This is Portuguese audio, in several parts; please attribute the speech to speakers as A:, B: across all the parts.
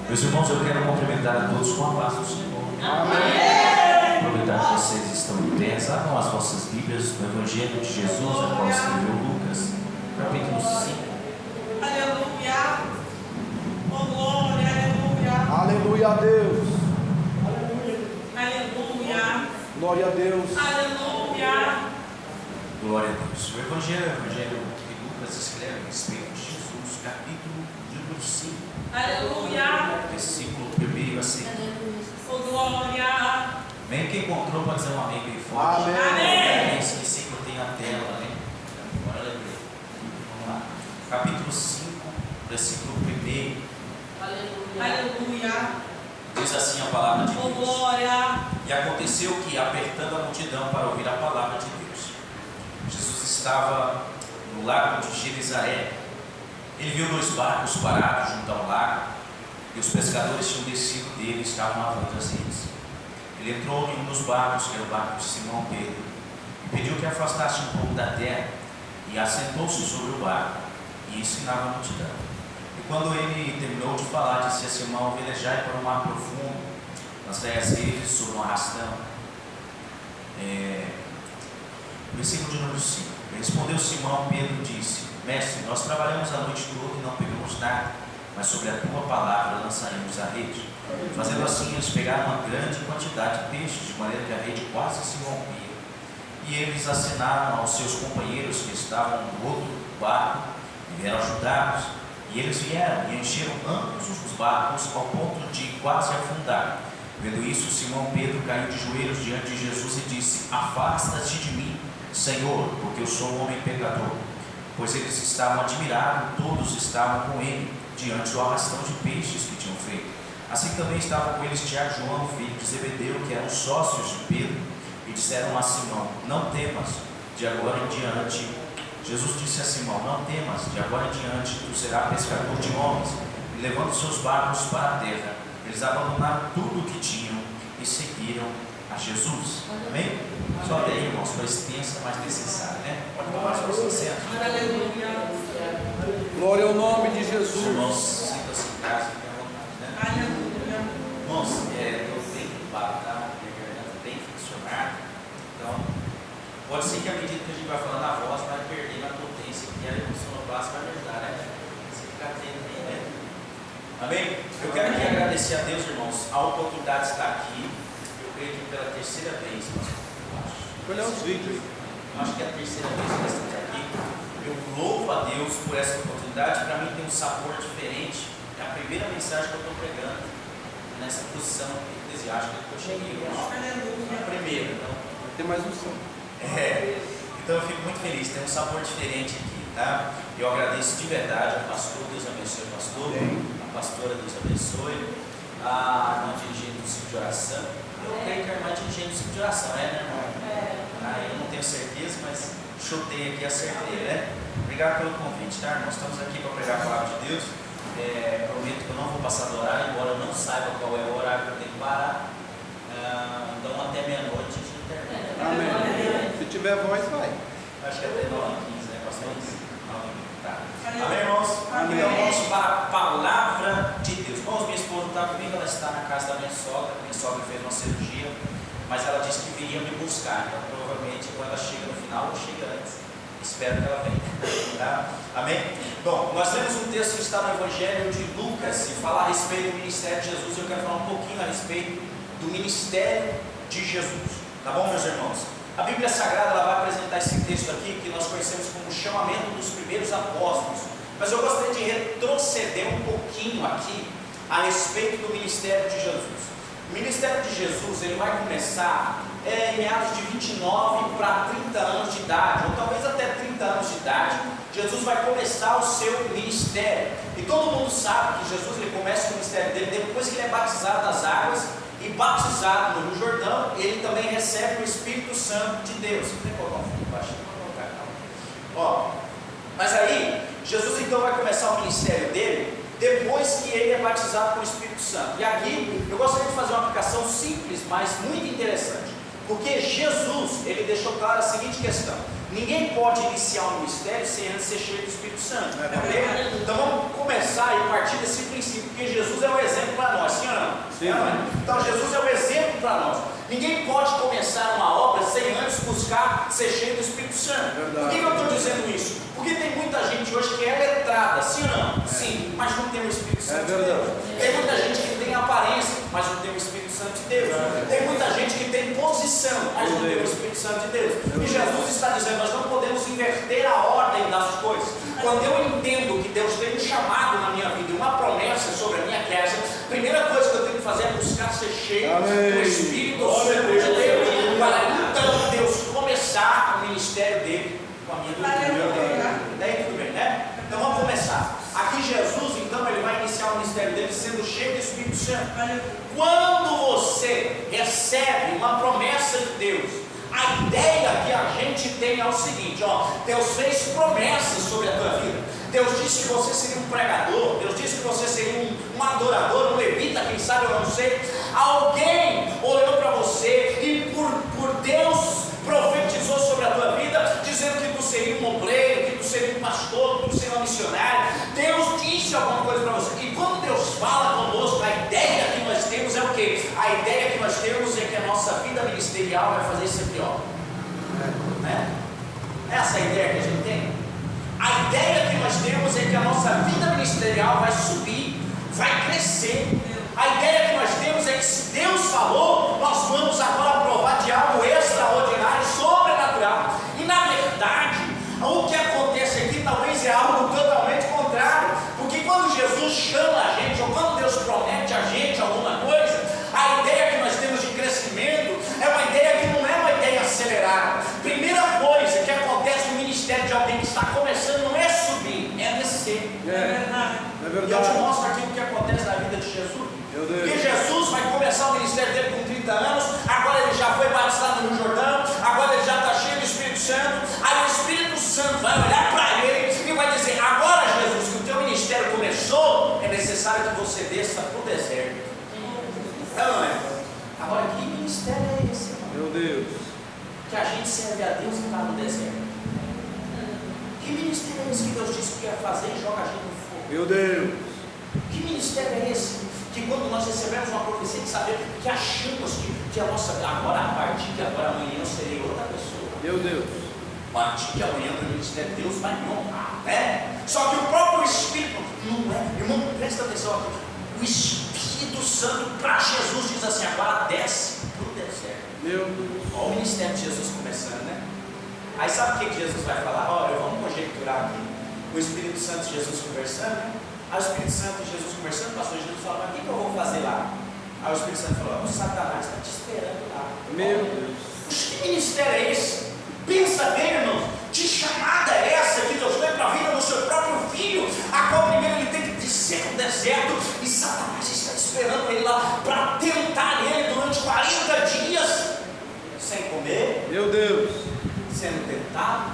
A: Meus irmãos, eu quero cumprimentar a todos com a paz do Senhor.
B: Amém.
A: Aproveitar que vocês estão em pé, abram as vossas Bíblias no Evangelho de Jesus, a qual escreveu Lucas, capítulo 5.
B: Aleluia. Oh, glória, aleluia.
C: Aleluia a Deus.
B: Aleluia.
C: Glória a Deus.
B: Aleluia.
A: Glória a Deus. O Evangelho que Lucas escreve a respeito de Jesus, capítulo número 5.
B: Aleluia.
A: Versículo 1 a seguir.
B: Oh, glória.
A: Amém? Quem encontrou pode dizer um amém bem forte.
C: Amém.
B: Amém.
A: Esqueci que eu tenho a tela, né? Agora eu lembrei. Vamos lá. Capítulo 5, versículo 1.
B: Aleluia.
A: Diz assim a palavra de
B: Oh,
A: Deus.
B: glória.
A: E aconteceu que, apertando a multidão para ouvir a palavra de Deus, Jesus estava no lago de Gerizaré. Ele viu 2 barcos parados junto ao lago, e os pescadores tinham descido dele e estavam lavando as redes. Ele entrou em um dos barcos, que era o barco de Simão Pedro, e pediu que afastasse um pouco da terra, e assentou-se sobre o barco, e ensinava a multidão. E quando ele terminou de falar, disse a Simão: velejai para o mar profundo, lançai as redes sobre um arrastão. Versículo de número 5. Respondeu Simão Pedro e disse: Mestre, nós trabalhamos a noite toda e não pegamos nada, mas sobre a tua palavra lançaremos a rede. Fazendo assim, eles pegaram uma grande quantidade de peixes, de maneira que a rede quase se rompia. E eles acenaram aos seus companheiros que estavam no outro barco e vieram ajudá-los. E eles vieram e encheram ambos os barcos ao ponto de quase afundar. Vendo isso, Simão Pedro caiu de joelhos diante de Jesus e disse: afasta-te de mim, Senhor, porque eu sou um homem pecador. Pois eles estavam admirados, todos estavam com ele, diante do arrastão de peixes que tinham feito. Assim também estavam com eles Tiago e João, filho de Zebedeu, que eram sócios de Pedro, e disseram a Simão: não temas, de agora em diante. Jesus disse a Simão: não temas, de agora em diante tu serás pescador de homens. E levando seus barcos para a terra, eles abandonaram tudo o que tinham e seguiram a Jesus. Amém? Só até aí, irmãos, foi extensa, mas necessária, né? Pode tomar os seus assentos.
B: Aleluia.
C: Glória ao nome de
A: Os
C: Jesus.
A: irmãos sintam-se em casa, fiquem à vontade, né?
B: Aleluia.
A: Irmãos, estou bem gripado, tá? Minha garganta bem funcionada. Então, pode ser que à medida que a gente vai falando, a voz vai perdendo a potência, que a emoção no braço vai me ajudar, né? Você fica atento aí, né? Amém? Eu quero aqui agradecer a Deus, irmãos, a oportunidade de estar aqui. Eu creio que pela terceira vez,
C: Olha os vídeos.
A: eu acho que é a terceira vez que nós estamos aqui. Eu louvo a Deus por essa oportunidade. Para mim tem um sabor diferente. É a primeira mensagem que eu estou pregando nessa posição eclesiástica que eu cheguei hoje.
B: Aleluia.
A: A primeira, então.
C: Tem mais um som.
A: Então eu fico muito feliz, tem um sabor diferente aqui, tá? Eu agradeço de verdade ao pastor, Deus abençoe o pastor, a pastora, Deus abençoe, a irmã dirigente do ciclo de oração. Eu creio que a irmã dirigente do ciclo de oração, né, irmão? Eu não tenho certeza, mas chutei aqui, acertei, né? Obrigado pelo convite, tá, irmão? Estamos aqui para pregar a palavra de Deus. Prometo que eu não vou passar do horário, embora eu não saiba qual é o horário que eu tenho que parar. Então até meia-noite a gente termina.
C: Amém. Se tiver voz, vai.
A: Acho que até 9h15, né? Bastante. Tá.
B: Amém.
A: Amém, irmãos?
B: Amém.
A: Então vamos para a palavra de Deus. Irmãos, minha esposa está comigo, ela está na casa da minha sogra. Minha sogra fez uma cirurgia, mas ela disse que viria me buscar. Então provavelmente quando ela chega no final, ou chega antes. Espero que ela venha. Tá? Amém? Bom, nós temos um texto que está no Evangelho de Lucas e fala a respeito do ministério de Jesus. Eu quero falar um pouquinho a respeito do ministério de Jesus. Tá bom, meus irmãos? A Bíblia Sagrada ela vai apresentar esse texto aqui que nós conhecemos como o chamamento dos primeiros apóstolos. Mas eu gostaria de retroceder um pouquinho aqui a respeito do ministério de Jesus. O ministério de Jesus ele vai começar em meados de 29 para 30 anos de idade, ou talvez até 30 anos de idade. Jesus vai começar o seu ministério. E todo mundo sabe que Jesus ele começa o ministério dele depois que ele é batizado nas águas. E batizado no Rio Jordão, ele também recebe o Espírito Santo de Deus. Você tem que colocar um fundo baixo? Mas aí, Jesus então vai começar o ministério dele depois que ele é batizado com o Espírito Santo. E aqui eu gostaria de fazer uma aplicação simples, mas muito interessante. Porque Jesus, ele deixou claro a seguinte questão: ninguém pode iniciar um ministério sem antes ser cheio do Espírito Santo. Okay? Então vamos começar a partir desse princípio, porque Jesus é o exemplo
C: Sim.
A: Então Jesus é um exemplo para nós. Ninguém pode começar uma obra sem antes buscar ser cheio do Espírito Santo. Por que eu estou dizendo isso? Porque tem muita gente hoje que é letrada, sim ou não? Sim, mas não tem o Espírito Santo de Deus. Tem muita gente que tem aparência, mas não tem o Espírito Santo de Deus. Tem muita gente que tem posição, mas não tem o Espírito Santo de Deus. E Jesus está dizendo, nós não podemos inverter a ordem das coisas. Quando eu entendo que Deus tem um chamado na minha vida, uma promessa sobre a minha casa, a primeira coisa que eu tenho que fazer é buscar ser cheio do Espírito Santo de Deus, para então Deus começar o ministério dele com a minha vida. Daí tudo bem, né? Então vamos começar. Aqui Jesus, então, ele vai iniciar o ministério dele sendo cheio do Espírito Santo. Quando você recebe uma promessa de Deus, a ideia que a gente tem é o seguinte, ó, Deus fez promessas sobre a tua vida. Deus disse que você seria um pregador, Deus disse que você seria um adorador, um levita, quem sabe, eu não sei. Alguém olhou para você e por Deus profetizou sobre a tua vida, dizendo que tu seria um obreiro, que tu seria um pastor, que tu seria um missionário. Deus disse alguma coisa para você. E quando Deus fala conosco, a ideia que nós temos é o quê? A ideia que nós temos é que a nossa vida ministerial vai fazer isso aqui, ó. Essa é a ideia que a gente tem. A ideia que nós temos é que a nossa vida ministerial vai subir, vai crescer. A ideia que nós temos é que se Deus falou, nós vamos agora provar de algo extraordinário, sobrenatural. E na verdade, o que acontece aqui talvez é algo totalmente contrário. Porque quando Jesus chama a gente, ou quando Deus promete a gente alguma coisa, a ideia que nós temos de crescimento é uma ideia que não é uma ideia acelerada. Primeira coisa que acontece no ministério de alguém que está começando não é subir, é descer.
C: É verdade.
A: E eu te mostro aqui o que acontece na vida de Jesus. Porque Jesus vai começar o ministério dele com 30 anos, agora ele já foi batizado no Jordão, agora ele já está cheio do Espírito Santo. Aí o Espírito Santo vai olhar para ele e vai dizer: agora, Jesus, que o teu ministério começou, é necessário que você desça para o deserto. Não é? Agora, que ministério é esse, irmão?
C: Meu Deus.
A: Que a gente serve a Deus e está no deserto. Que ministério é esse que Deus disse que ia fazer e joga a gente no fogo?
C: Meu Deus.
A: Que ministério é esse? Que quando nós recebemos uma profecia de saber que achamos que a nossa, agora, a partir de agora, amanhã eu serei outra pessoa.
C: Meu Deus.
A: A partir de amanhã o ministério de Deus vai me honrar, né? Só que o próprio Espírito, não é, irmão, presta atenção aqui. O Espírito Santo para Jesus diz assim: agora desce para o deserto.
C: Meu Deus.
A: Olha o ministério de Jesus começando, né? Aí sabe o que Jesus vai falar? Olha, vamos conjecturar aqui. O Espírito Santo e Jesus conversando, né? Aí o Espírito Santo e Jesus conversando, pastor Jesus falou: mas o que eu vou fazer lá? Aí o Espírito Santo falou: o Satanás está te esperando lá.
C: Meu Deus.
A: Que ministério é esse? Pensa bem, irmãos, que chamada é essa que Deus deu para a vida do seu próprio filho, a qual primeiro ele tem que descer no deserto, e Satanás está esperando ele lá para tentar ele durante 40 dias, sem comer.
C: Meu Deus.
A: Sendo tentado,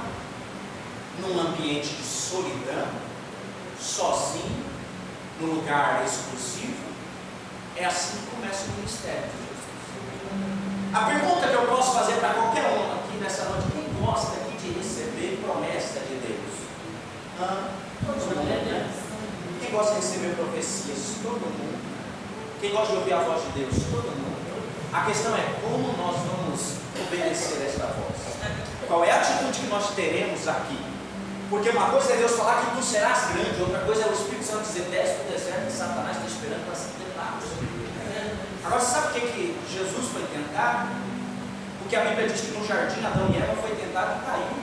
A: num ambiente de solidão, sozinho, num lugar exclusivo. É assim que começa o ministério de Jesus. A pergunta que eu posso fazer para qualquer um aqui nessa noite: quem gosta aqui de receber promessa de Deus? Todo mundo, né? Quem gosta de receber profecias? Todo mundo. Quem gosta de ouvir a voz de Deus? Todo mundo. A questão é como nós vamos obedecer esta voz. Qual é a atitude que nós teremos aqui? Porque uma coisa é Deus falar que tu serás grande, outra coisa é o Espírito Santo dizer: desce para o deserto e Satanás está esperando para ser tentado. Agora, sabe o que Jesus foi tentado? Porque a Bíblia diz que no jardim Adão e Eva foi tentado e caiu.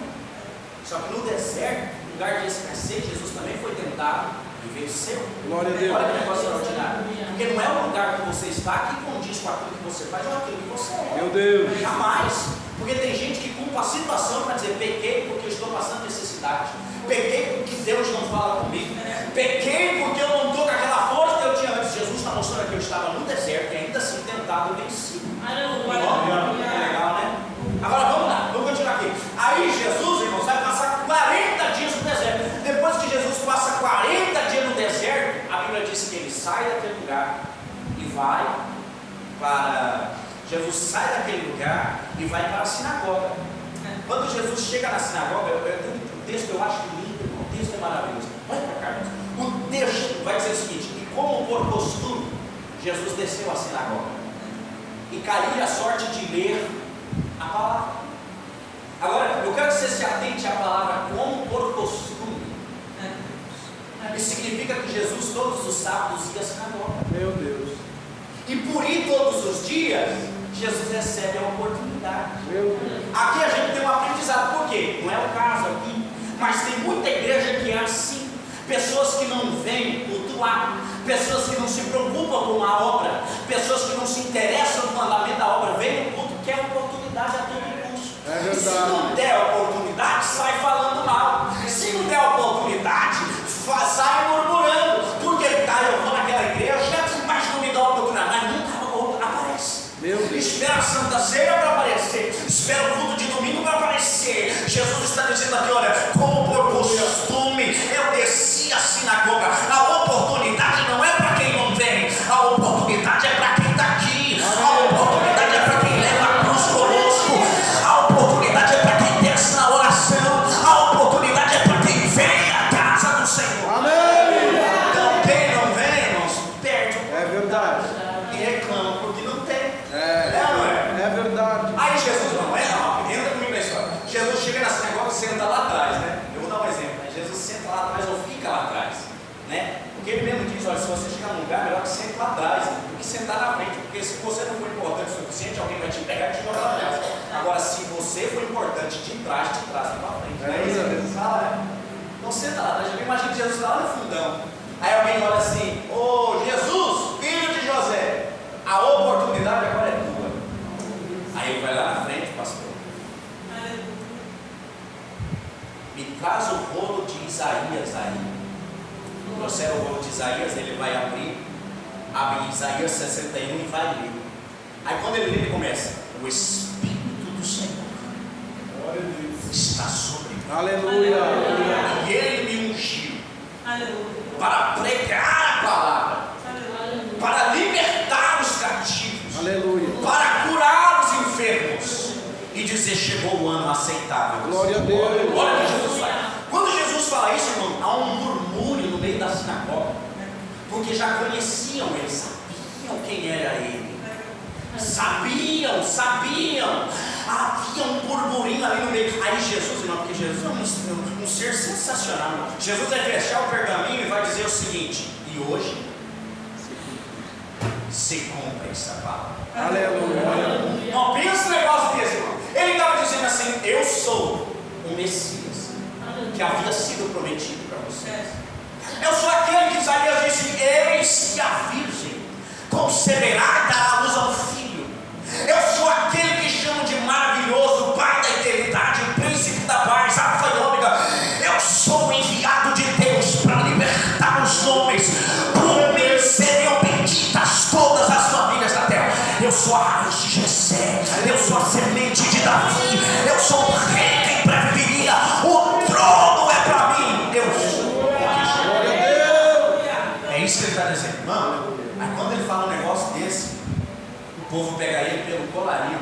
A: Só que no deserto, no lugar de escassez, Jesus também foi tentado e venceu.
C: Glória a Deus.
A: Olha que negócio extraordinário. Porque não é o lugar que você está que condiz com aquilo que você faz ou aquilo que você é.
C: Meu Deus.
A: Jamais. Porque tem gente que culpa a situação para dizer: pequei porque eu estou passando necessidade, pequei porque Deus não fala comigo, pequei porque eu não estou com aquela força que eu tinha antes. Jesus está mostrando que eu estava no deserto e ainda assim tentado e vencido. Legal, né? Agora vamos lá, vamos continuar aqui. Aí Jesus, irmãos, vai passar 40 dias no deserto. Depois que Jesus passa 40 dias no deserto, a Bíblia diz que ele sai daquele lugar e vai para... Jesus sai daquele lugar e vai para a sinagoga. Quando Jesus chega na sinagoga, o texto eu acho lindo, o texto é maravilhoso. Olha para cá, o texto vai dizer o seguinte: e como por costume,
D: Jesus desceu à sinagoga e caía a sorte de ler a palavra. Agora, eu quero que você se atente à palavra como por costume. Isso significa que Jesus todos os sábados ia à sinagoga.
C: Meu Deus.
D: E por ir todos os dias, Jesus recebe a oportunidade.
C: Meu Deus.
D: Aqui a gente tem um aprendizado, por quê? Não é o caso aqui, mas tem muita igreja que é assim. Pessoas que não vêm cultuar, pessoas que não se preocupam com a obra, pessoas que não se interessam no andamento da obra, vêm no culto, quer oportunidade a todo custo.
C: É verdade.
D: E se não der oportunidade, sai falando mal. Se não der oportunidade, sai murmurando. Porque eu vou naquela igreja, mas não me dá oportunidade. Mas nunca aparece.
C: Meu Deus.
D: Espera a Santa Ceia para aparecer, espera o culto de domingo para aparecer. Jesus está dizendo aqui, olha, como por costume, eu desci a sinagoga. A oportunidade não é para quem não vem, a oportunidade é para quem está aqui, a oportunidade é para quem leva a cruz conosco, a oportunidade é para quem desce na oração, a oportunidade é para quem vem à casa do Senhor.
C: Amém.
D: Então quem não vem, irmãos, perde
C: É verdade.
D: e reclama porque não tem.
C: É verdade.
D: Aí Jesus entra comigo na história. Jesus chega na sinagoga e senta lá atrás, né? Eu vou dar um exemplo, né? Jesus senta lá atrás ou fica lá atrás, né? Porque ele mesmo diz, olha, se você chegar num lugar, melhor que sente lá atrás do que sentar na frente, porque se você não for importante o suficiente, alguém vai te pegar e te jogar lá atrás. Agora, se você for importante, te traz pra frente. Não é isso que Jesus fala, né? Então senta lá atrás. Eu imagino que Jesus está lá no fundão. Aí alguém olha assim, ô Jesus, filho de José, a oportunidade agora é tua. Aí ele vai lá na frente, pastor. Me traz o rolo de Isaías aí. Trouxeram o rolo de Isaías, ele vai abre Isaías 61 e vai ler. Aí quando ele lê, ele começa: o Espírito do Senhor está sobre mim.
C: Aleluia.
D: E ele me ungiu para pregar a palavra, para libertar os cativos,
C: Aleluia.
D: para curar os enfermos e dizer: chegou o ano aceitável.
C: Glória a Deus.
D: Olha o que Jesus faz. Quando Jesus fala isso, irmão, há um murmúrio no meio da sinagoga, porque já conheciam ele, sabiam quem era ele, sabiam, havia um burburinho ali no meio. Aí Jesus, irmão, porque Jesus é um ser sensacional, irmão. Jesus vai fechar o pergaminho e vai dizer o seguinte: e hoje se cumpre essa palavra.
C: Aleluia.
D: Não pensa um negócio desse, irmão. Ele estava dizendo assim: eu sou o Messias que havia sido prometido para vocês. Eu sou aquele que Isaías disse: eis que a virgem conceberá e dará à luz a um filho. Eu sou aquele que chamo de maravilhoso, Pai da eternidade, príncipe da paz, Alfa e Ômega. Eu sou o enviado de Deus para libertar os homens. Por mim seriam benditas todas as famílias da terra. Eu sou a raiz de Jessé, eu sou a semente de Davi, eu sou o rei que em breve viria. O trono é para mim. Eu sou. É isso que ele está dizendo, irmão. Aí quando ele fala um negócio desse, o povo pega ele pelo colarinho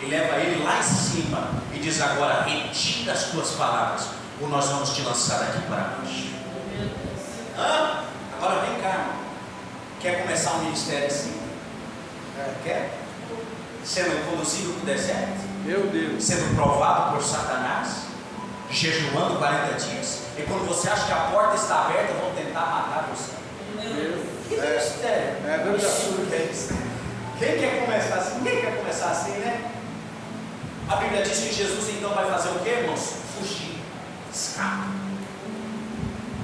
D: e leva ele lá em cima e diz: agora retira as tuas palavras, ou nós vamos te lançar aqui para baixo. Agora vem cá, irmão. Quer começar um ministério assim? Quer? Sendo conduzido para o deserto?
C: Meu Deus.
D: Sendo provado por Satanás? Jejuando 40 dias? E quando você acha que a porta está aberta, vão tentar matar você. Que mistério?
C: É verdade.
D: Absurdo é isso. Quem quer começar assim? Ninguém quer começar assim, né? A Bíblia diz que Jesus então vai fazer o que, irmãos? Fugir. Escapa.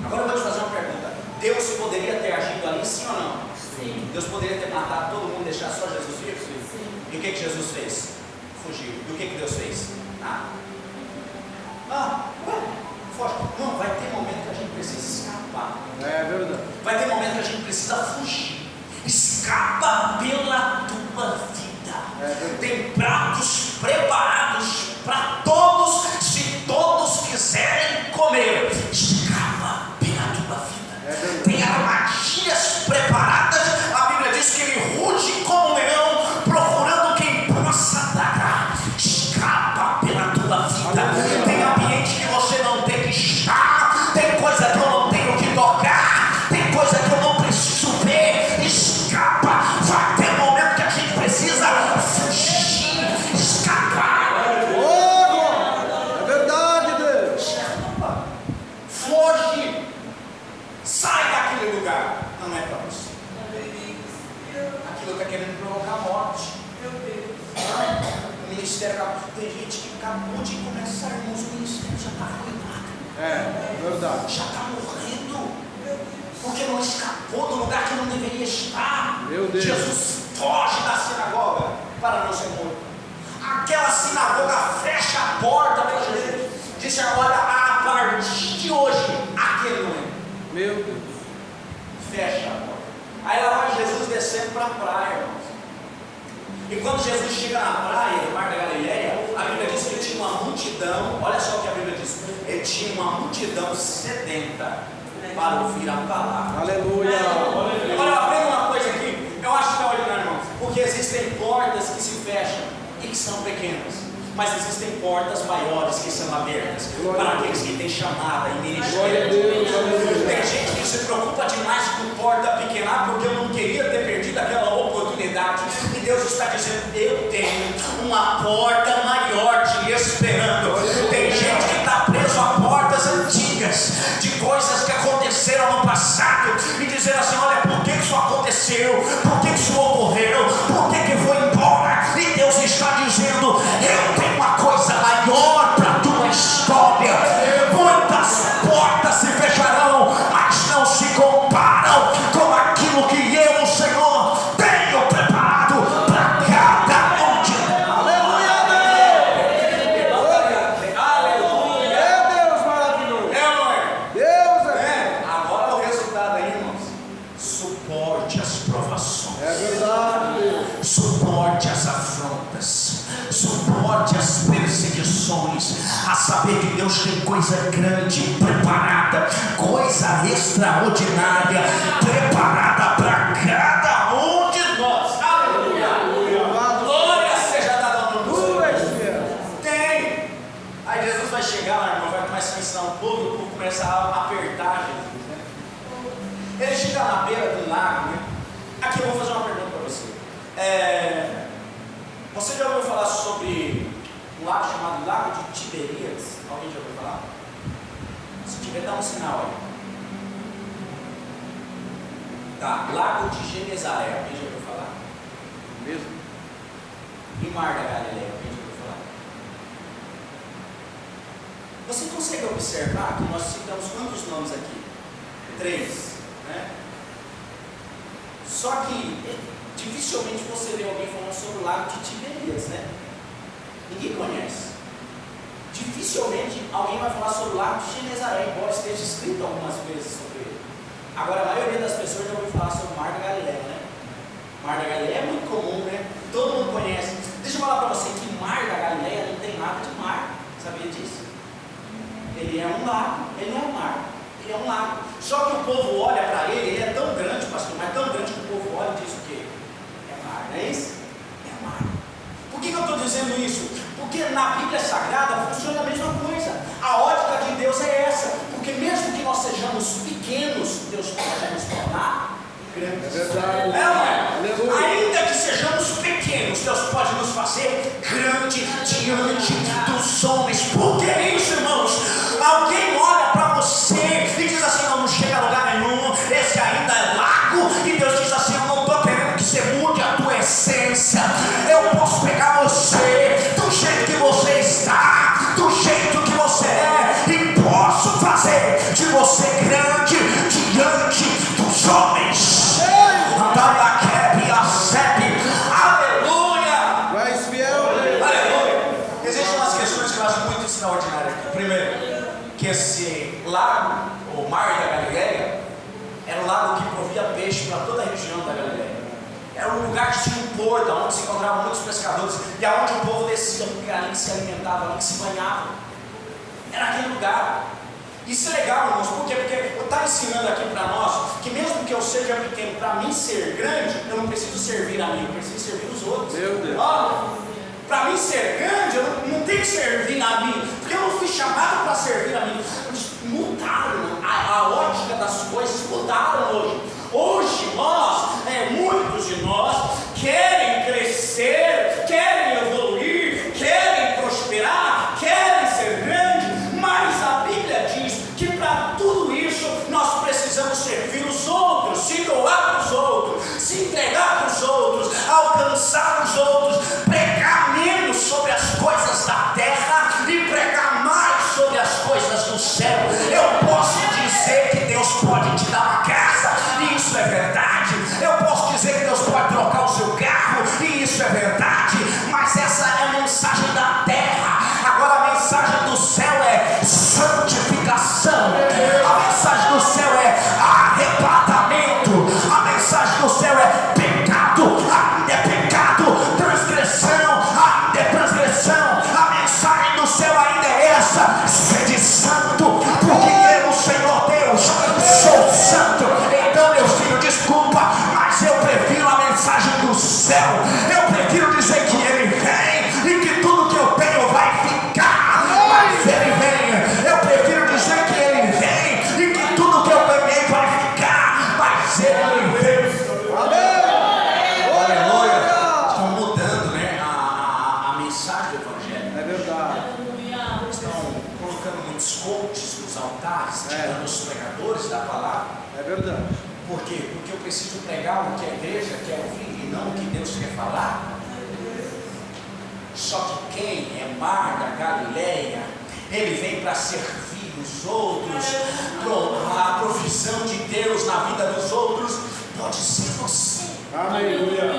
D: Agora eu vou te fazer uma pergunta. Deus poderia ter agido ali, sim ou não?
B: Sim.
D: Deus poderia ter matado todo mundo e deixar só Jesus vivo?
B: Sim.
D: E o que Jesus fez? Fugiu. E o que Deus fez? Foge. Não, vai ter momento que a gente precisa escapar.
C: É verdade.
D: Vai ter momento que a gente precisa fugir. Escapa pela tua vida. Tem pratos preparados para todos, se todos quiserem comer. Escapa pela tua vida. Tem armadilhas preparadas. A Bíblia diz que ele ruge como um leão, procurando quem possa dar. Escapa pela tua vida. Tem ambiente que você não tem que estar. Tem coisa que eu não tenho que tocar. Tem coisa que eu não preciso ver. lugar não é para você. Aquilo está querendo provocar morte. O ministério acabou. Tem gente que acabou de começar, irmãos, o ministério já está arruinado.
C: Verdade.
D: Já está morrendo. Porque não escapou do lugar que não deveria estar.
C: Meu Deus.
D: Jesus foge da sinagoga para não ser morto. Aquela sinagoga fecha a porta para Jesus. Disse: olha, a partir de hoje, aquele não é.
C: Meu Deus.
D: Fecha a porta. Aí lá vai Jesus descendo para a praia, irmãos. E quando Jesus chega na praia, no Mar da Galileia, a Bíblia diz que tinha uma multidão. Olha só o que a Bíblia diz: ele tinha uma multidão sedenta para ouvir a palavra.
C: Aleluia.
D: Agora aprenda uma coisa aqui, eu acho extraordinário, irmão, porque existem portas que se fecham e que são pequenas, mas existem portas maiores que são abertas para aqueles que têm chamada e ministério. Tem gente que se preocupa demais com porta pequena, porque eu não queria ter perdido aquela oportunidade, e Deus está dizendo: eu tenho uma porta maior te esperando. Tem gente que está preso a portas antigas, de coisas que aconteceram no passado, e dizendo assim: olha, por que isso aconteceu? Por que isso ocorreu? Por que foi embora? E Deus está dizendo: eu tenho uma coisa maior para a tua história. Muitas portas se fecharão, mas não se comparam com aquilo que eu, o Senhor, tenho preparado para cada um de nós.
C: Aleluia. É Deus maravilhoso. Deus é.
D: Agora o resultado aí, irmãos: suporte as provações.
C: É verdade, Deus.
D: Suporte as afrontas, suporte as perseguições, a saber que Deus tem coisa grande preparada, coisa extraordinária preparada para cada um de nós. Aleluia! Glória seja dada ao nome do Senhor. Tem. Aí Jesus vai chegar lá, irmão, vai começar a ensinar o povo começa a apertar Jesus, né? Ele chega na beira do lago, né? Aqui eu vou fazer uma pergunta para você. Você já ouviu falar sobre um lago chamado Lago de Tiberíades? Alguém já ouviu falar? Se tiver, dá um sinal aí. Tá, Lago de Genezaré, alguém já ouviu falar?
C: Mesmo.
D: E Mar da Galileia, alguém já ouviu falar? Você consegue observar que nós citamos quantos nomes aqui? 3, né? Só que dificilmente você vê alguém falando sobre o Lago de Tiberíades, né? Ninguém conhece. Dificilmente alguém vai falar sobre o Lago de Genezaré, embora esteja escrito algumas vezes sobre ele. Agora, a maioria das pessoas já ouviu falar sobre o Mar da Galileia, né? Mar da Galileia é muito comum, né? Todo mundo conhece. Deixa eu falar para você que Mar da Galileia não tem nada de mar. Sabia disso? Ele é um lago, ele não é um mar. Ele é um lago. Só que o povo olha para ele, ele é tão grande, pastor, mas tão grande que o povo olha e diz o quê? É mar, não é isso? É mar. Por que eu estou dizendo isso? Porque na Bíblia Sagrada funciona a mesma coisa. A ótica de Deus é essa. Porque mesmo que nós sejamos pequenos, Deus pode nos tornar grandes.
C: É verdade.
D: Aleluia. Ainda que sejamos pequenos, Deus pode nos fazer grande diante dos homens. Por que isso, irmãos? Alguém olha para você e diz assim: não chega a lugar nenhum, esse ainda é lago. E Deus diz assim: eu não estou querendo que você mude a tua essência. Eu posso pegar você do jeito que você está, do jeito que você é, e posso fazer de você grande diante dos homens. Aleluia!
C: Mais fiel.
D: Aleluia! Existem umas questões que eu acho muito extraordinárias aqui. Primeiro, que esse lago, o Mar da Galileia, era um lago que provia peixe para toda a região da Galileia. Era um lugar que tinha um porto, onde se encontravam muitos pescadores, e aonde o povo descia, porque ali que se alimentava, ali que se banhava. Era aquele lugar. Isso é legal, irmãos, por quê? Porque eu estou ensinando aqui para nós que mesmo que eu seja pequeno, para mim ser grande, eu não preciso servir a mim, eu preciso servir os outros.
C: Meu Deus.
D: Para mim ser grande, eu não tenho que servir a mim, porque eu não fui chamado para servir a mim. Mudaram, a ótica das coisas mudaram hoje. Hoje muitos de nós querem crescer, querem evoluir, querem prosperar, querem ser grandes, mas a Bíblia diz que para tudo isso nós precisamos servir os outros. é verdade. Eu posso dizer que Deus pode trocar o seu carro, e isso é verdade, mas essa é a mensagem da terra. Agora a mensagem do céu é santificação, a mensagem do céu é arrebatamento, a mensagem do céu é pecado, ainda é pecado, transgressão, ainda é transgressão. A mensagem do céu ainda é essa: sede santo, porque eu, o Senhor Deus, sou santo. Então, meu filho, desculpa, mas eu prefiro a mensagem do céu. Eu prefiro dizer que Ele vem e que tudo que eu tenho vai ficar, mas Ele vem. Eu prefiro dizer que Ele vem e que tudo que eu ganhei vai ficar, mas Ele vem. Aleluia. Estão mudando, né, a mensagem do Evangelho.
C: É verdade.
D: Estão colocando muitos coaches nos altares, tirando os pregadores da palavra.
C: É verdade.
D: Por quê? Porque eu preciso pregar o que a igreja quer ouvir e não o que Deus quer falar. Só que quem é Mar da Galileia, ele vem para servir os outros. A provisão de Deus na vida dos outros pode ser você.
C: Aleluia.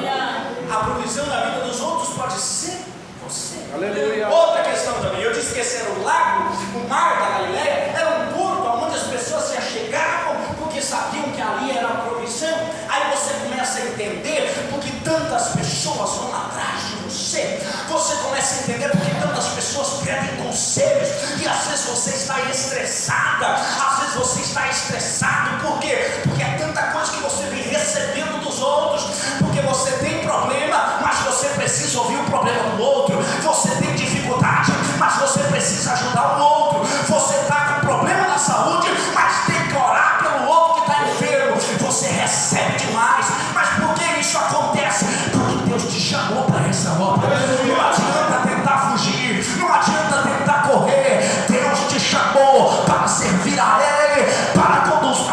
D: A provisão na vida dos outros pode ser você.
C: Aleluia.
D: Outra questão também, eu disse que esse era o lago, o Mar da Galileia, era um porto onde as pessoas se achegavam porque sabiam que ali era a provisão. Aí você começa a entender porque tantas pessoas vão atrás de você. Você começa a entender porque tantas pessoas pedem conselhos, e às vezes você está estressada, às vezes você está estressado. Por quê? Porque é tanta coisa que você vem recebendo dos outros, porque você tem problema, mas você precisa ouvir o problema do outro. Você tem dificuldade, mas você precisa ajudar o outro. Você está com problema na saúde, mas tem que orar pelo outro que está enfermo. Você recebe demais, mas por que isso acontece? Porque Deus te chamou para essa obra. Não adianta tentar fugir, não adianta tentar correr. Deus te chamou para servir a Ele, para conduzir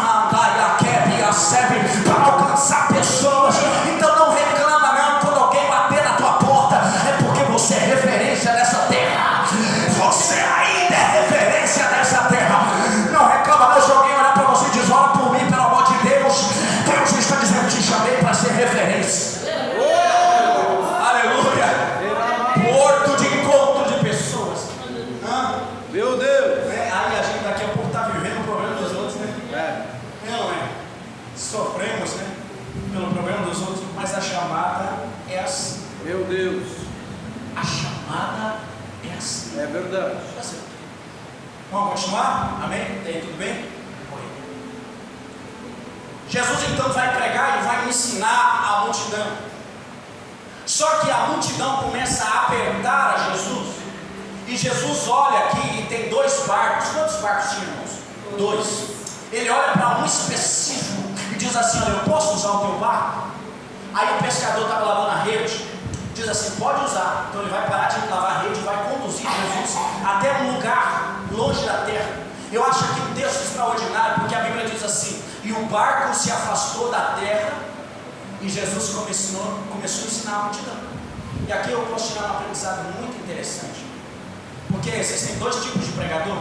D: para alcançar pessoas. Então não reclama não quando alguém bater na tua porta, é porque você é referência nessa terra. Você ainda é referência nessa terra. Não reclama não se alguém olhar para você e diz: ora por mim, pelo amor de Deus. Deus está dizendo: te chamei para ser referência. Aleluia. Porto de encontro de pessoas.
C: Meu Deus.
D: Aí a gente daqui a pouco está vivendo o problema dos outros, né? Não é? Sofremos, né, pelo problema dos outros, mas a chamada é assim.
C: Meu Deus.
D: A chamada é assim.
C: É verdade.
D: Vamos continuar? Amém? Tem tudo bem? Jesus então vai pregar e vai ensinar a multidão. Só que a multidão começa a apertar a Jesus. E Jesus olha aqui e tem dois barcos. Quantos barcos tinha, irmãos? Dois. Ele olha para um específico e diz assim: olha, eu posso usar o teu barco? Aí o pescador estava lavando a rede, diz assim: pode usar. Então ele vai parar de lavar a rede e vai conduzir Jesus até um lugar longe da terra. Eu acho aqui um texto extraordinário, porque a Bíblia diz assim: e o barco se afastou da terra, e Jesus começou a ensinar a multidão. E aqui eu posso tirar um aprendizado muito interessante, porque existem dois tipos de pregador.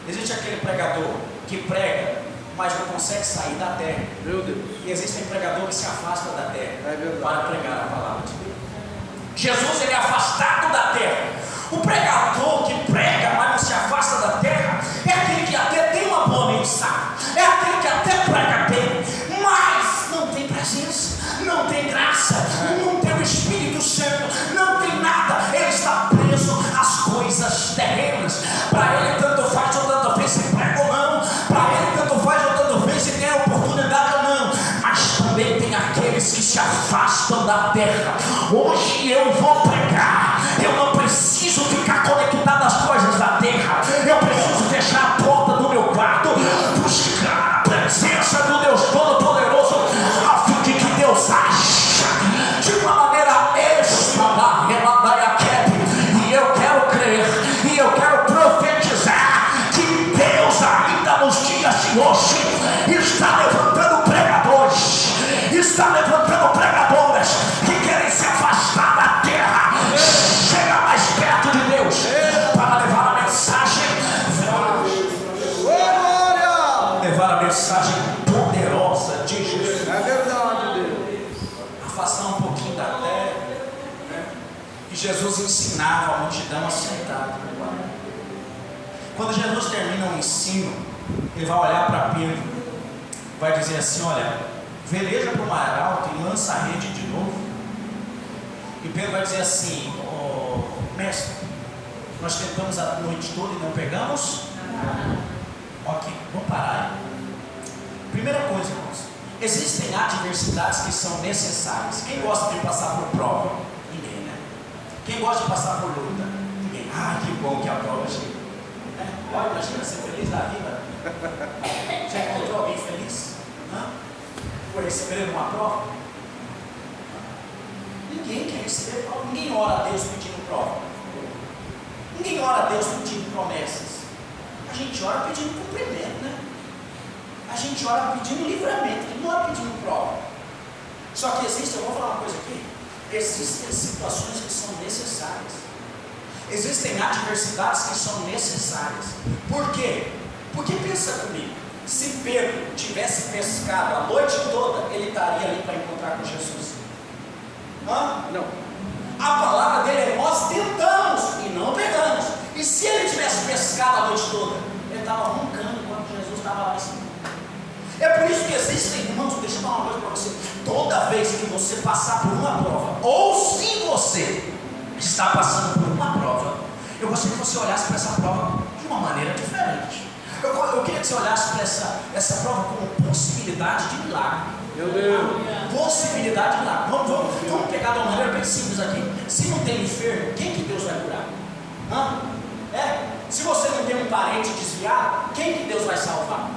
D: Existe aquele pregador que prega, mas não consegue sair da terra.
C: Meu Deus.
D: E existem pregadores que se afastam da terra
C: verdade.
D: para pregar a palavra de Deus. Jesus, ele é afastado da terra. O pregador que prega, mas não se afasta da terra, é aquele que até tem uma boa mensagem, é aquele que até prega bem, mas não tem presença, não tem graça, não tem o Espírito Santo, não tem nada. Ele está preso às coisas terrenas. Para ele tanto faz ou tanto fez se prega ou não, para ele tanto faz ou tanto fez se tem a oportunidade ou não. Mas também tem aqueles que se afastam da terra. Hoje eu vou pregar, eu não preciso ficar conectado às coisas da terra, eu preciso fechar a porta do meu quarto, buscar a presença do Deus Todo-Poderoso, a fim de que Deus haja de uma maneira extra da Reladayaquete. E eu quero crer, e eu quero profetizar que Deus ainda nos dias de hoje está levantando pregadores, está levantando pregadoras que querem se afastar da terra, chegar mais perto de Deus, para levar a mensagem, levar a mensagem poderosa de Jesus.
A: Jesus ensinava a multidão a sentar. Quando Jesus termina o ensino, ele vai olhar para Pedro, vai dizer assim: olha, veleja para o mar alto e lança a rede de novo. E Pedro vai dizer assim: oh, mestre, nós tentamos a noite toda e não pegamos. Ok, vamos parar aí. Primeira coisa, irmãos, existem adversidades que são necessárias. Quem gosta de passar por prova? Ninguém, né? Quem gosta de passar por luta? Ninguém. Ah, que bom que a prova chega. Olha, imagina ser feliz da vida. Já encontrou alguém feliz? Por receber uma prova? Ninguém quer receber prova. Ninguém ora a Deus pedindo prova. Ninguém ora a Deus pedindo promessas. A gente ora pedindo cumprimento, né? A gente ora pedindo livramento, não ora pedindo prova. Só que existe, eu vou falar uma coisa aqui, existem situações que são necessárias. Existem adversidades que são necessárias. Por quê? Porque pensa comigo, se Pedro tivesse pescado a noite toda, ele estaria ali para encontrar com Jesus.
C: Não.
A: A palavra dele é: nós tentamos e não pegamos. E se ele tivesse pescado a noite toda, ele estava roncando enquanto Jesus estava lá em cima. É por isso que existem, irmãos, deixa eu falar uma coisa para você. Toda vez que você passar por uma prova, ou se você está passando por uma prova, eu gostaria que você olhasse para essa prova de uma maneira diferente. Eu queria que você olhasse para essa prova como possibilidade de milagre.
C: Meu Deus.
A: Possibilidade de milagre. Vamos pegar de uma maneira bem simples aqui. Se não tem enfermo, quem que Deus vai curar? Se você não tem um parente desviado, quem que Deus vai salvar?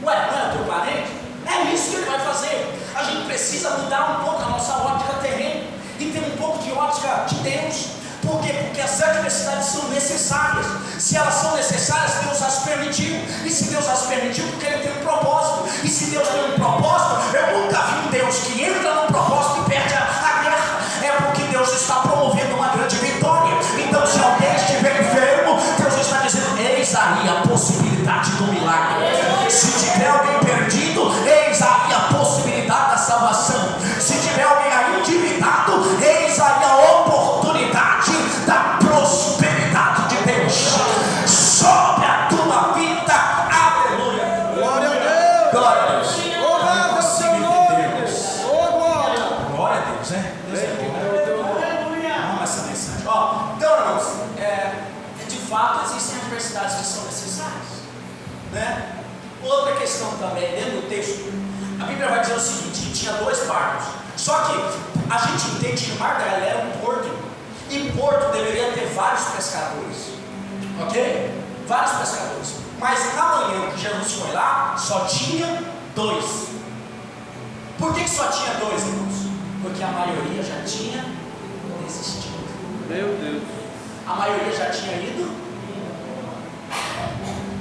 A: Ué, não é o teu parente? É isso que ele vai fazer. A gente precisa mudar um pouco a nossa ótica terrena e ter um pouco de ótica de Deus. Por quê? Porque as adversidades são necessárias. Se elas são necessárias, Deus as permitiu. E se Deus as permitiu, porque Ele tem um propósito. E se Deus tem um propósito, eu nunca vi um Deus que entra num propósito e perde a guerra. É porque Deus está promovendo uma grande vitória. Então, se alguém estiver enfermo, Deus está dizendo: eis aí a possibilidade do milagre. Se tiver alguém perdido, eis aí a possibilidade da salvação. Se tiver alguém aí endividado, eis aí a oportunidade da prosperidade de Deus sobre a tua vida. Aleluia.
C: Glória a Deus.
A: Glória a Deus.
C: Glória a Deus.
A: Glória a Deus, né? Deus é bom. Vamos essa mensagem. Então, irmãos, de fato existem adversidades que são necessárias, né? Outra questão também, dentro do texto, a Bíblia vai dizer o seguinte: que tinha 2 barcos. Só que a gente entende que o Mar da Galileia era um porto, e porto deveria ter vários pescadores, ok? Vários pescadores. Mas na manhã que Jesus foi lá, só tinha 2. Por que só tinha 2, irmãos? Porque a maioria já tinha desistido.
C: Meu Deus.
A: A maioria já tinha ido.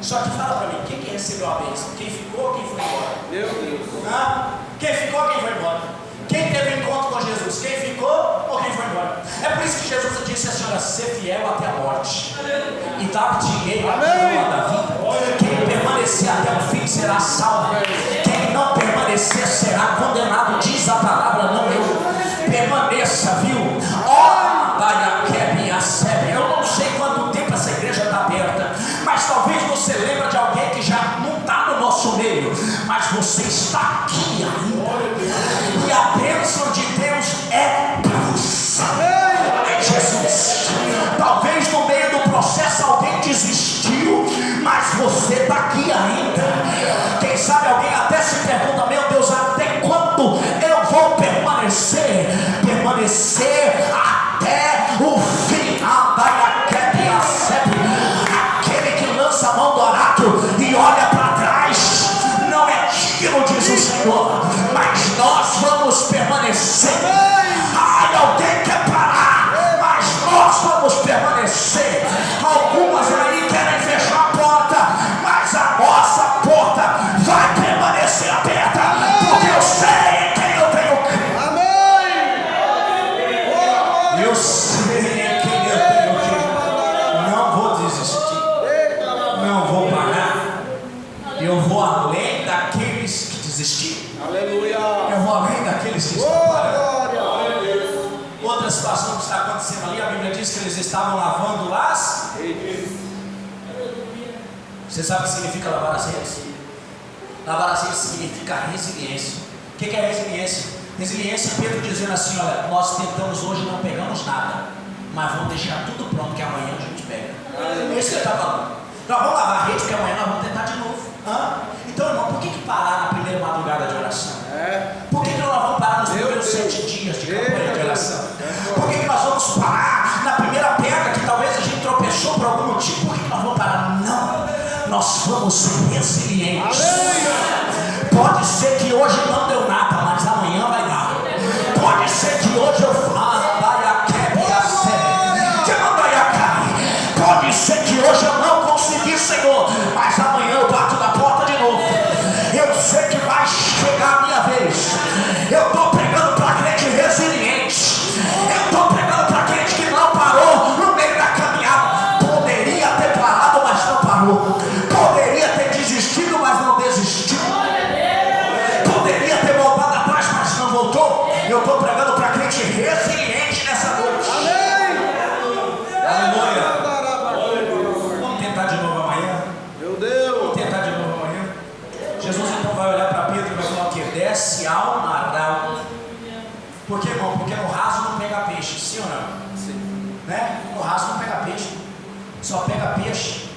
A: Só que fala para mim, quem que recebeu a bênção? Quem ficou ou quem foi embora?
C: Meu Deus.
A: Quem ficou ou quem foi embora? Quem teve encontro com Jesus? Quem ficou ou quem foi embora? É por isso que Jesus disse assim: olha, ser fiel até a morte e dar dinheiro à coroa da vida. Quem permanecer até o fim será salvo. Quem não permanecer será condenado, diz a palavra, não eu. Permaneça, viu? Eu não sei quanto tempo essa igreja está aberta, mas talvez você lembre de alguém que já não está no nosso meio, mas você está aqui ainda, e a bênção de Deus é para você. É Jesus. Talvez no meio do processo alguém desistiu, mas você está aqui ainda. Quem sabe alguém até se pergunta: meu Deus, até quando eu vou permanecer? Permanecer até o final da aquele que lança a mão do oráculo e olha para trás não é digno, diz o Senhor, mas nós vamos permanecer. Ai, alguém quer parar, mas nós vamos permanecer. Algumas aí querem fechar a porta, mas a nossa porta vai permanecer aberta, porque eu sei em quem eu tenho crido.
C: Amém.
A: Eu sei em quem eu tenho crido. Não vou desistir, não vou parar. Eu vou além daqueles que desistiram.
C: Aleluia.
A: Eu vou além daqueles que estão parando.
C: Glória.
A: Outra situação que está acontecendo ali, a Bíblia
D: diz que eles estavam lavando as. Você sabe o que significa lavar as redes? Lavar as redes significa resiliência. O que é resiliência? Resiliência, Pedro dizendo assim: olha, nós tentamos hoje, não pegamos nada, mas vamos deixar tudo pronto que amanhã a gente pega. É isso que ele está falando. Nós vamos lavar a rede, porque amanhã nós vamos tentar de novo. Então, irmão, por que parar na primeira madrugada de oração? Por que nós vamos parar nos primeiros 7 dias de campanha de oração? Por que nós vamos parar na primeira pedra que talvez a gente tropeçou por algum motivo? Por que nós vamos parar? Não, nós vamos ser resilientes. Pode ser que hoje não deu nada, mas amanhã vai dar. Pode ser que hoje eu pode ser que hoje eu não consegui, Senhor, mas amanhã eu bato na porta de novo. Eu sei que vai chegar a minha vez. Eu estou pregando para crente resiliente. Eu estou pregando para crente que não parou no meio da caminhada. Poderia ter parado, mas não parou. Poderia ter desistido, mas não desistiu. Poderia ter voltado atrás, mas não voltou. Eu estou pregando para crente resiliente nessa noite. Amém. Aleluia. Jesus então vai olhar para Pedro e vai falar o que? Desce ao mar. Por que, irmão? Porque no raso não pega peixe, sim ou não? Sim. Né? No raso não pega peixe, só pega peixe.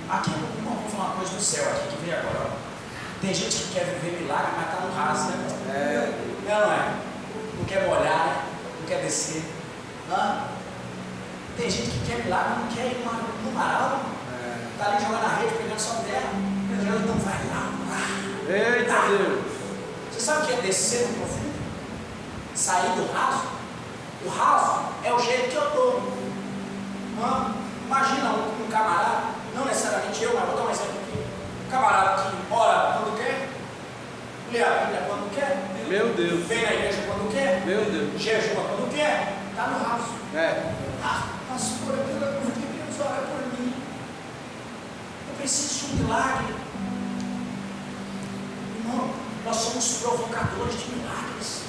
D: Aqui, irmão, vou falar uma coisa do céu aqui que veio agora. Ó. Tem gente que quer viver milagre, mas está no raso, né? Não é? Não quer molhar, né? Não quer descer. Tem gente que quer milagre, mas não quer ir no mar. Está ali jogando a rede, pegando só terra. Então vai lá.
C: Eita Deus!
D: Você sabe o que é descer no profundo? Sair do raso? O raso é o jeito que eu estou. Imagina um camarada, não necessariamente eu, mas vou dar um exemplo aqui. Um camarada que ora quando quer, lê a Bíblia quando quer,
C: Meu Deus!
D: vem na igreja quando quer,
C: Meu Deus!
D: jejua quando quer, está no raso. Pastor, pelo amor de Deus, ora por mim. Eu preciso de um milagre. Irmão, nós somos provocadores de milagres.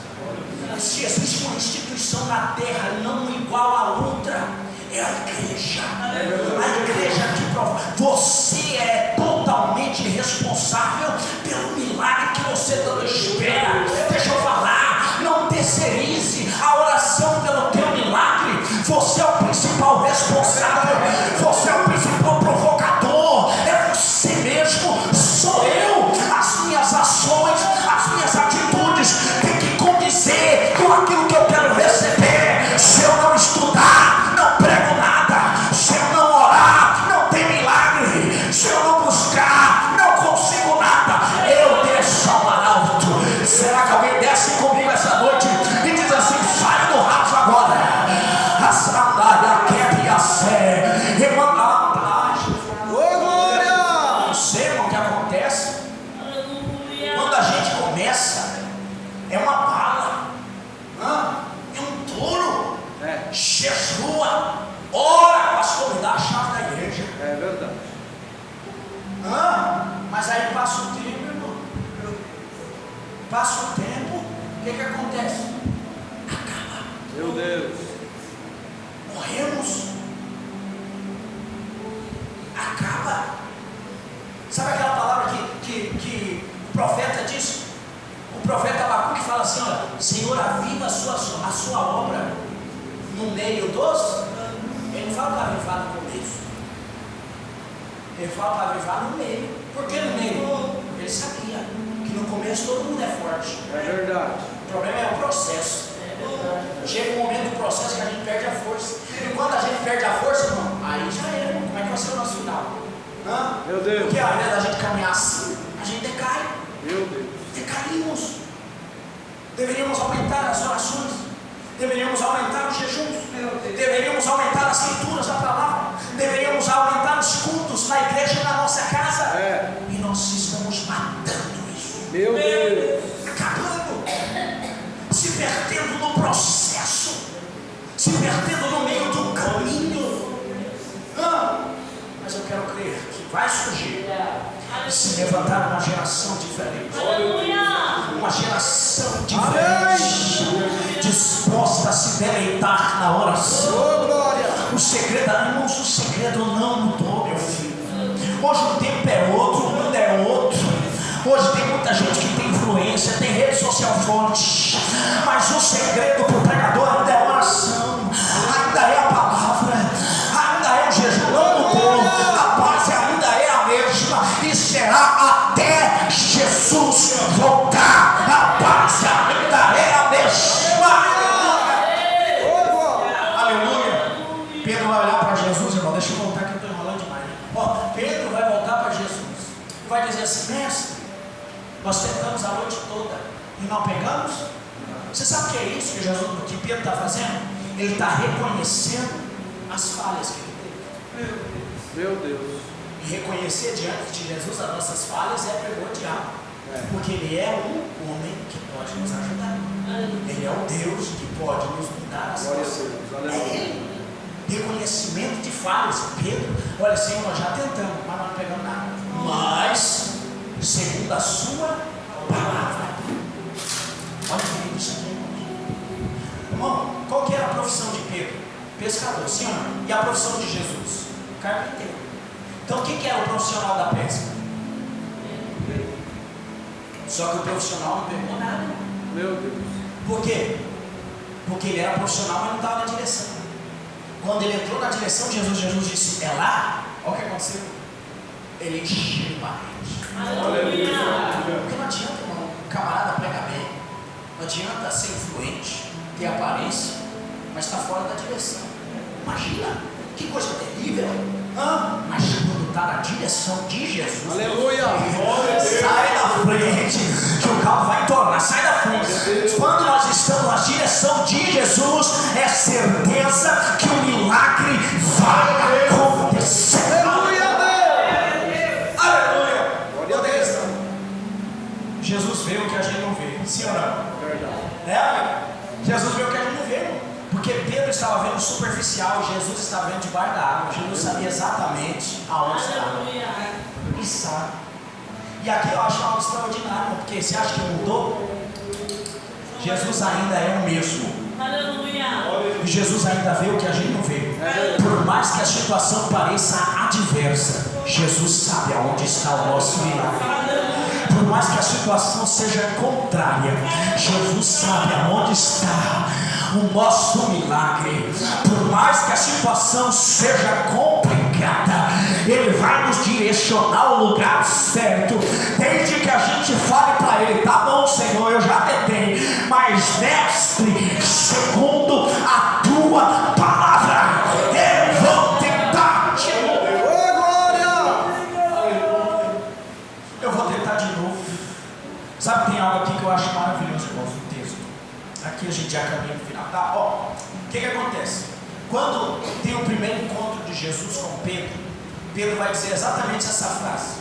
D: Se existe uma instituição na terra não igual a outra, é a igreja. A igreja que provoca. Você é totalmente responsável pelo milagre que você tanto espera. Deixa eu falar, não terceirize a oração pelo teu milagre. Você é o principal responsável. Você é o principal provocador. É você mesmo, sou eu. As minhas ações, as minhas atitudes têm que condizer com aquilo que eu quero receber. Se eu não estudar, não prego nada. Se eu não orar, não tem milagre. Se eu não buscar, não consigo nada. Eu desço ao mar alto. Será que alguém desce comigo essa noite e diz assim: sai do raso agora? A sandália quer e a sé. Não sei o que acontece. Quando a gente começa, é uma bala, é um touro, jejua, ora, pastor, me dá a chave da igreja.
C: É verdade.
D: Mas aí passa o tempo, irmão. Passa o tempo, o que acontece? Acaba.
C: Meu Deus.
D: Morremos. Acaba. Sabe aquela palavra que o profeta diz? O profeta Abacuque fala assim: olha, Senhor, aviva a sua obra no meio dos. Ele não fala para avivar no começo. Ele fala para avivar no meio. Por que no meio? Ele sabia que no começo todo mundo é forte.
C: É verdade.
D: O problema é o processo. Chega um momento do processo que a gente perde a força. E quando a gente perde a força, irmão, aí já era, irmão. Como é que vai ser o nosso final?
C: Meu Deus.
D: Porque ao invés da gente caminhar assim, a gente decai.
C: Meu Deus.
D: Decaímos. Deveríamos aumentar as orações. Deveríamos aumentar os jejuns. Deveríamos aumentar as leituras da palavra. Deveríamos aumentar os cultos na igreja e na nossa casa. E nós estamos matando isso.
C: Meu Deus.
D: Acabando. Se perdendo no processo. Se perdendo no meio do caminho. Mas eu quero crer que vai surgir e se levantar uma geração diferente. Uma geração diferente.
A: disposta a se deleitar na oração.
C: Oh, glória.
A: O segredo, irmãos, o segredo não mudou, meu filho. Hoje o tempo é outro, o mundo é outro. Hoje tem muita gente que tem influência, tem rede social forte, mas o segredo para o pregador ainda é a oração, ainda é a palavra, ainda é o jejum. Não mudou, a base ainda é a mesma e será até Jesus voltar. A base ainda é a mesma. Aleluia. Pedro vai olhar para Jesus, irmão. Deixa eu voltar que eu estou enrolando demais. Pedro vai voltar para Jesus e vai dizer assim: mestre, nós tentamos a noite toda e não pegamos. Você sabe o que é isso que Pedro está fazendo? Ele está reconhecendo as falhas que ele teve.
C: Meu Deus.
A: E reconhecer diante de Jesus as nossas falhas é primordial, porque Ele é um homem que pode nos ajudar. Ele é o Deus que pode nos mudar as
C: Glória a
A: coisas.
C: Deus.
A: É Ele. Reconhecimento de falhas. Pedro, olha, Senhor, nós já tentamos, mas não pegamos nada. Mas, segundo a sua palavra. Olha que lindo isso aqui, irmão. Irmão, qual que era a profissão de Pedro? Pescador, sim ou não? E a profissão de Jesus? Carpinteiro. Então, o que era o profissional da pesca? Só que o profissional não pegou nada.
C: Meu Deus.
A: Por quê? Porque ele era profissional, mas não estava na direção. Quando ele entrou na direção de Jesus disse: é lá? Olha o que aconteceu. Ele encheu o barrete. Porque não adianta, irmão, um camarada prega bem. Não adianta ser influente, ter aparência, mas está fora da direção. Imagina, que coisa terrível. Mas quando está na direção de Jesus,
C: Aleluia.
A: sai da frente, que o carro vai tornar, sai da frente. Quando nós estamos na direção de Jesus, é certeza que o milagre vai acontecer.
C: Aleluia.
A: Aleluia.
C: Glória a Deus.
A: Jesus vê o que a gente não vê, sim ou não?
C: Verdade.
A: Jesus vê o que a gente não vê, irmão. Porque Pedro estava vendo superficial, Jesus estava vendo debaixo da água. Jesus sabia exatamente aonde estava. Ele sabe. E aqui eu acho algo extraordinário, porque você acha que mudou? Jesus ainda é o mesmo. E Jesus ainda vê o que a gente não vê. Por mais que a situação pareça adversa, Jesus sabe aonde está o nosso milagre. Por mais que a situação seja contrária, Jesus sabe aonde está o nosso milagre. Por mais que a situação seja complicada, Ele vai nos direcionar ao lugar certo, desde que a gente fale para Ele: tá bom, Senhor, eu já tentei, mas mestre, segundo a tua palavra, eu vou tentar de novo. Eu vou tentar de novo. Sabe, tem algo aqui que eu acho maravilhoso, irmãos, no texto. Aqui a gente já caminha no final, tá? O que acontece? Quando tem o primeiro encontro de Jesus com Pedro, Pedro vai dizer exatamente essa frase.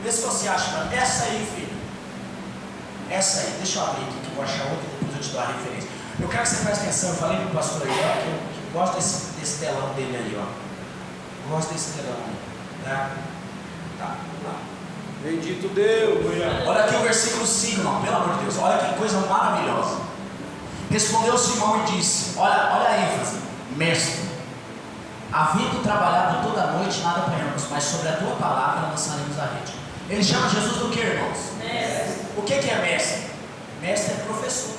A: Vê se você acha, mano. Essa aí, filho. Essa aí. Deixa eu abrir aqui que eu vou achar outra e depois eu te dou a referência. Eu quero que você preste atenção. Eu falei pro pastor aí, ó, que eu gosto desse telão dele ali, ó. Gosto desse telão aí, né? Tá.
C: Bendito Deus.
A: Olha aqui o versículo 5, irmão, pelo amor de Deus. Olha que coisa maravilhosa. Respondeu Simão e disse: olha a ênfase, mestre, havendo trabalhado toda a noite, nada apanhamos, mas sobre a tua palavra lançaremos a rede. Ele chama Jesus do que, irmãos? Mestre. O que é mestre? Mestre é professor.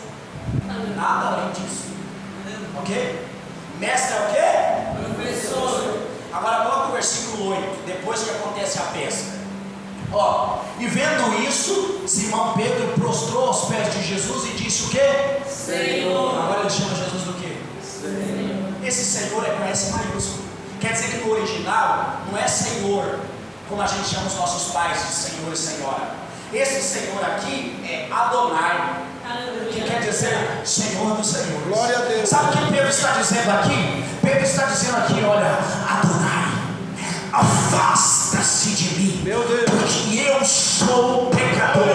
A: Nada além disso. Ok? Mestre é o quê? Professor. Agora coloca o versículo 8, depois que acontece a pesca. E vendo isso, Simão Pedro prostrou aos pés de Jesus e disse o quê? Senhor. Agora ele chama Jesus do quê? Senhor. Esse Senhor é com S maiúsculo. Quer dizer que no original não é Senhor, como a gente chama os nossos pais de Senhor e Senhora. Esse Senhor aqui é Adonai, que quer dizer Senhor do Senhor.
C: Glória a Deus.
A: Sabe o que Pedro está dizendo aqui? Pedro está dizendo aqui, olha, Adonai, afasta-se de mim,
C: meu Deus,
A: porque eu sou pecador.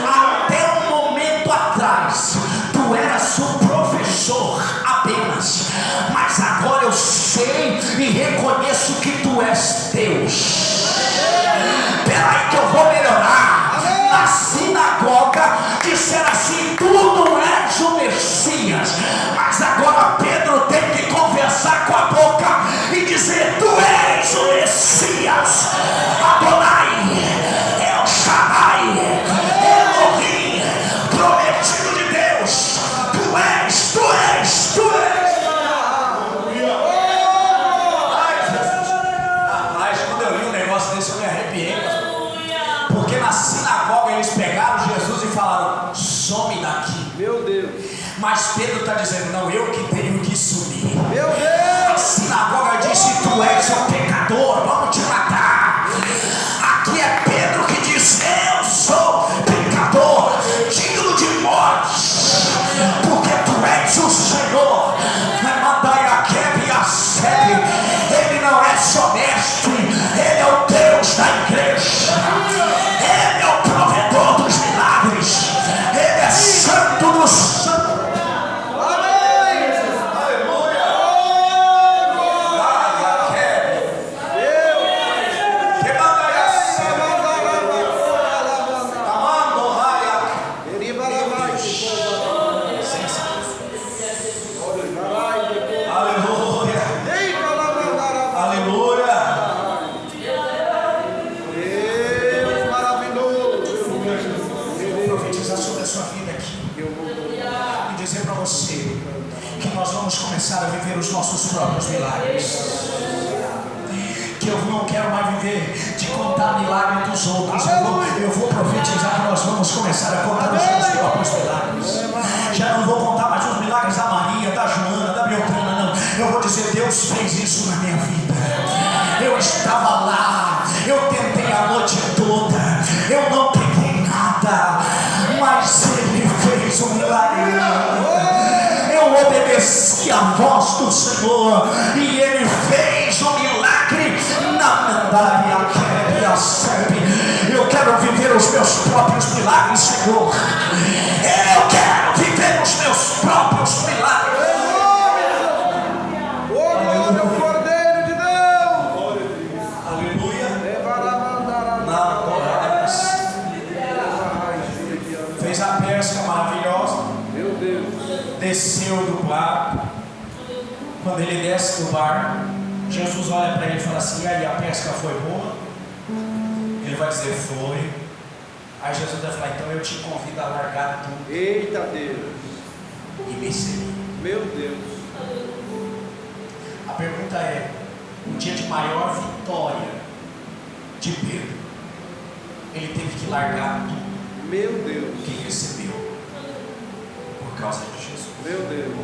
A: Até um momento atrás, tu eras um professor apenas, mas agora eu sei e reconheço que tu és Deus. Peraí que eu vou melhorar. Na sinagoga disseram assim: tu não és o Messias,
C: Meu Deus.
A: Mas Pedro está dizendo: não, eu que tenho que subir.
C: Meu
A: A
C: Deus.
A: sinagoga disse: tu és um pecador, vamos te matar. Aqui é Pedro que diz: eu sou pecador, digno de morte, porque tu és o Senhor. Ele não é só mestre, ele é o Deus da igreja, ele é o provedor dos milagres, ele é santo dos santos. Começar a viver os nossos próprios milagres. Que eu não quero mais viver de contar milagres dos outros. Eu vou profetizar que nós vamos começar a contar os nossos próprios milagres. Já não vou contar mais os milagres da Maria, da Joana, da Beltrana, não. Eu vou dizer: Deus fez isso na minha vida. Eu estava lá, eu tentei a noite toda, eu não peguei nada, mas Ele fez um milagre. Eu obedeci a voz do Senhor e Ele fez um milagre na Mandaria Quebra Sebe. Eu quero viver os meus próprios milagres, Senhor. Eu quero viver os meus próprios milagres.
C: Oh, meu Cordeiro de Deus.
A: Aleluia. Fez a pesca maravilhosa.
C: Meu Deus.
A: Desceu do barco. Quando ele desce do barco, Jesus olha para ele e fala assim: e aí, a pesca foi boa? Ele vai dizer: foi. Aí Jesus vai falar: então eu te convido a largar tudo.
C: Eita Deus.
A: E me seguir.
C: Meu Deus.
A: A pergunta é: o dia de maior vitória de Pedro, ele teve que largar tudo
C: Meu Deus.
A: que recebeu por causa de Jesus.
C: Meu Deus.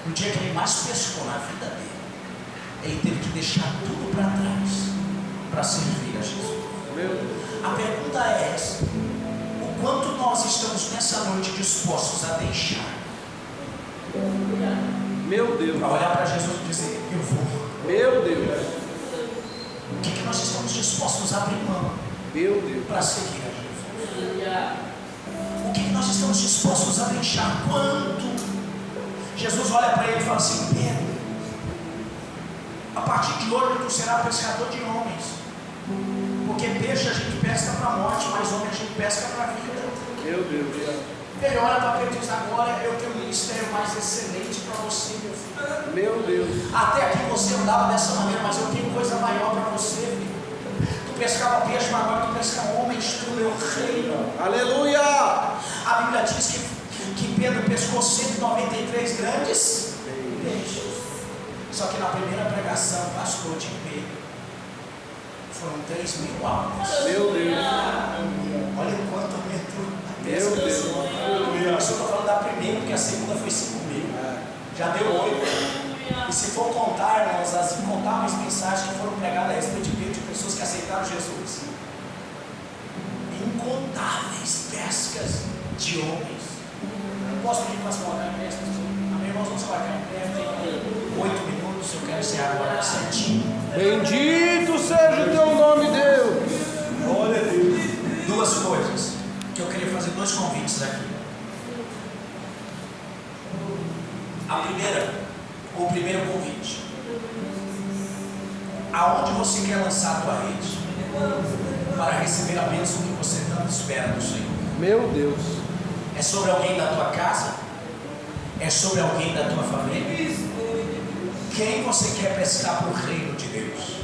A: No dia que ele mais pescou na vida dele, ele teve que deixar tudo para trás para servir a Jesus.
C: Meu Deus.
A: A pergunta é essa: o quanto nós estamos nessa noite dispostos a deixar
C: Meu Deus.
A: para olhar para Jesus e dizer: eu vou?
C: Meu Deus.
A: O que nós estamos dispostos a abrir mão
C: Meu Deus.
A: para seguir a Jesus? O que nós estamos dispostos a deixar? Quanto? Jesus olha para ele e fala assim: Pedro, a partir de hoje tu serás pescador de homens. Porque peixe a gente pesca para a morte, mas homem a gente pesca para a vida.
C: Meu Deus.
A: Ele olha para Pedro e diz: agora eu tenho um ministério mais excelente para você, meu filho.
C: Meu Deus.
A: Até aqui você andava dessa maneira, mas eu tenho coisa maior para você, filho. Tu pescava peixe, mas agora tu pesca homens, tu meu reino.
C: Aleluia.
A: A Bíblia diz que Pedro pescou 193 grandes peixes. Só que na primeira pregação, pastor de Pedro, foram 3.000 almas.
C: Meu Deus.
A: Olha o quanto aumentou a
C: Meu
A: pesca.
C: Deus.
A: Eu estou falando da primeira, porque a segunda foi 5.000. Já deu 8. E se for contar, irmãos, as incontáveis mensagens que foram pregadas a respeito de Pedro, de pessoas que aceitaram Jesus, incontáveis pescas de homens. Posso pedir para as colocar em pé? Amém, irmãos? Vamos colocar em pé. Tem 8 minutos. Eu quero encerrar agora certinho.
C: Bendito seja o teu nome, Deus.
A: Glória a Deus. Duas coisas que eu queria fazer, 2 convites aqui. A primeira, o primeiro convite: aonde você quer lançar a tua rede para receber a bênção que você tanto espera do Senhor?
C: Meu Deus.
A: É sobre alguém da tua casa? É sobre alguém da tua família? Quem você quer pescar para o reino de Deus?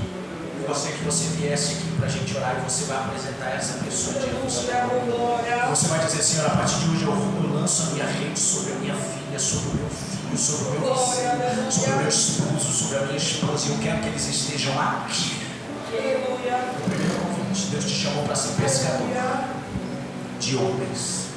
A: Eu gostaria que você viesse aqui para a gente orar e você vai apresentar essa pessoa diante do Senhor. Você vai dizer: Senhor, a partir de hoje eu lanço a minha rede sobre a minha filha, sobre o meu filho, sobre o meu vizinho, sobre o meu esposo, sobre a minha esposa, e eu quero que eles estejam aqui. O primeiro convite: Deus te chamou para ser pescador de homens.